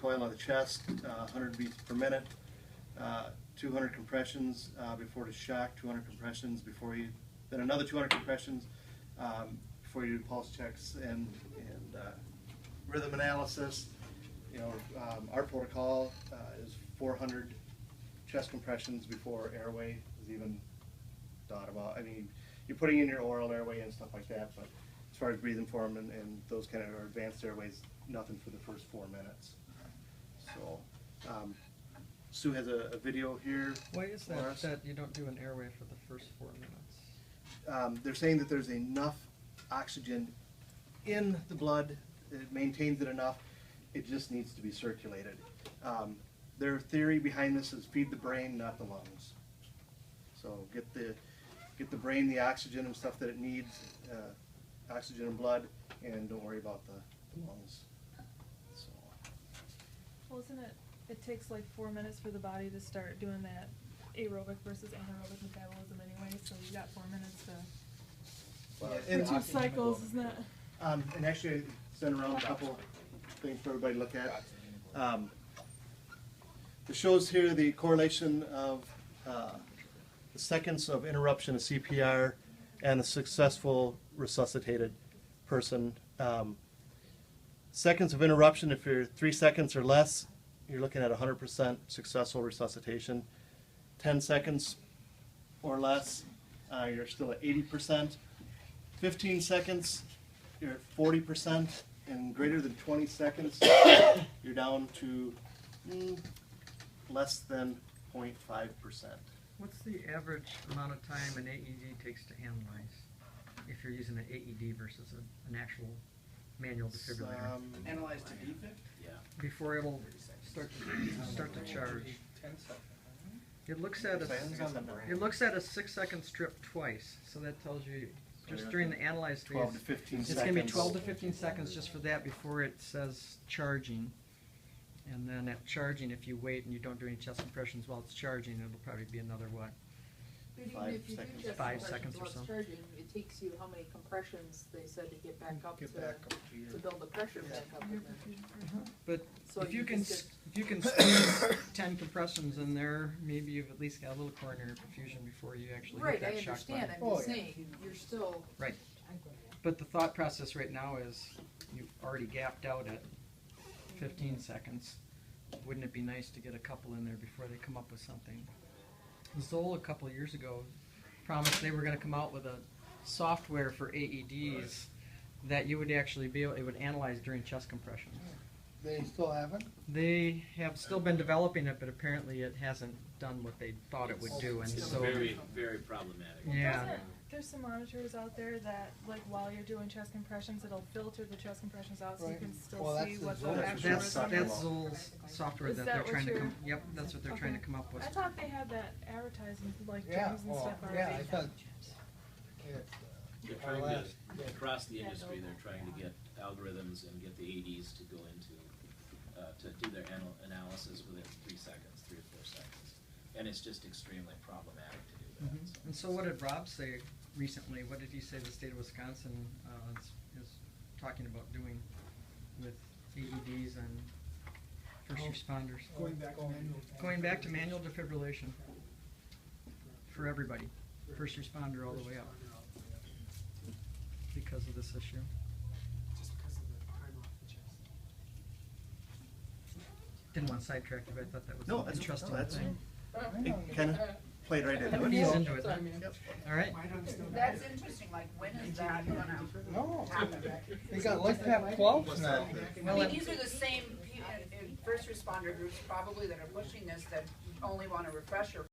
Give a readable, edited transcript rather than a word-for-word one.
coil on the chest, 100 beats per minute, 200 compressions before the shock, 200 compressions before you, then another 200 compressions before you do pulse checks and rhythm analysis. You know, our protocol is 400 chest compressions before airway is even thought about. I mean, you're putting in your oral airway and stuff like that, but as far as breathing form and those kind of advanced airways, nothing for the first 4 minutes. So, Sue has a video here. Why is that you don't do an airway for the first 4 minutes? They're saying that there's enough oxygen in the blood, it maintains it enough, it just needs to be circulated. Their theory behind this is feed the brain, not the lungs. So get the brain the oxygen and stuff that it needs, oxygen and blood, and don't worry about the lungs. So. Well, isn't it, it takes like 4 minutes for the body to start doing that aerobic versus anaerobic metabolism anyway, so you got 4 minutes to, for 2 cycles, isn't it? And actually I sent around a couple things for everybody to look at. It shows here the correlation of the seconds of interruption of CPR and a successful resuscitated person. Seconds of interruption, if you're 3 seconds or less, you're looking at 100% successful resuscitation. 10 seconds or less, you're still at 80%. 15 seconds, you're at 40%, and greater than 20 seconds, you're down to less than 0.5%. What's the average amount of time an AED takes to analyze if you're using an AED versus an actual manual defibrillator? Analyze to defect? Yeah. Before it'll start to charge. 10 seconds. It looks at a 6-second strip twice, so that tells you just during the analyze phase, 12 to 15 it's seconds. going to be 12 to 15 seconds just for that before it says charging. And then at charging, if you wait and you don't do any chest compressions while it's charging, it'll probably be another what? But even 5 if you do seconds. chest 5 compressions seconds or while it's so. charging, it takes you how many compressions they said to get back up to build the pressure back up again. But So if you you can just if you can squeeze 10 compressions in there, maybe you've at least got a little coronary perfusion before you actually Right, hit I that shock understand, button. I'm just saying, you're still. Right. But the thought process right now is you've already gapped out at 15 seconds. Wouldn't it be nice to get a couple in there before they come up with something? Zoll a couple of years ago promised they were going to come out with a software for AEDs that you would actually be able, it would analyze during chest compressions. They still haven't? They have still been developing it, but apparently it hasn't done what they thought it would do, and It's so very, very problematic. yeah. There's some monitors out there that, like, while you're doing chest compressions, it'll filter the chest compressions out so you Right. can still Well, see that's what the the Zoll. actual That's rhythm is. Zoll's software Is that that they're what trying to you're- come. Yep, that's what they're trying to come up with. I thought they had that advertising, like Yeah, gyms and well, stuff already. yeah, I thought. They're trying to, across the industry, they're trying to get algorithms and get the ADs to go into, to do their analysis within 3 seconds, 3 or 4 seconds. And it's just extremely problematic to do that. Mhm. And so what did Rob say recently? What did he say the state of Wisconsin is talking about doing with AEDs and first responders? Going back to manual defibrillation for everybody, first responder all the way up, because of this issue. Just because of the time off the chest. Didn't want to sidetrack you, but I thought that was No, an that's interesting that's thing. it kind of played right into it. He's So. into it. Yep. All right. That's interesting, like when is that gonna No, happen? they got like to have 12 now. I mean, these are the same first responder groups probably that are pushing this, that only want a refresher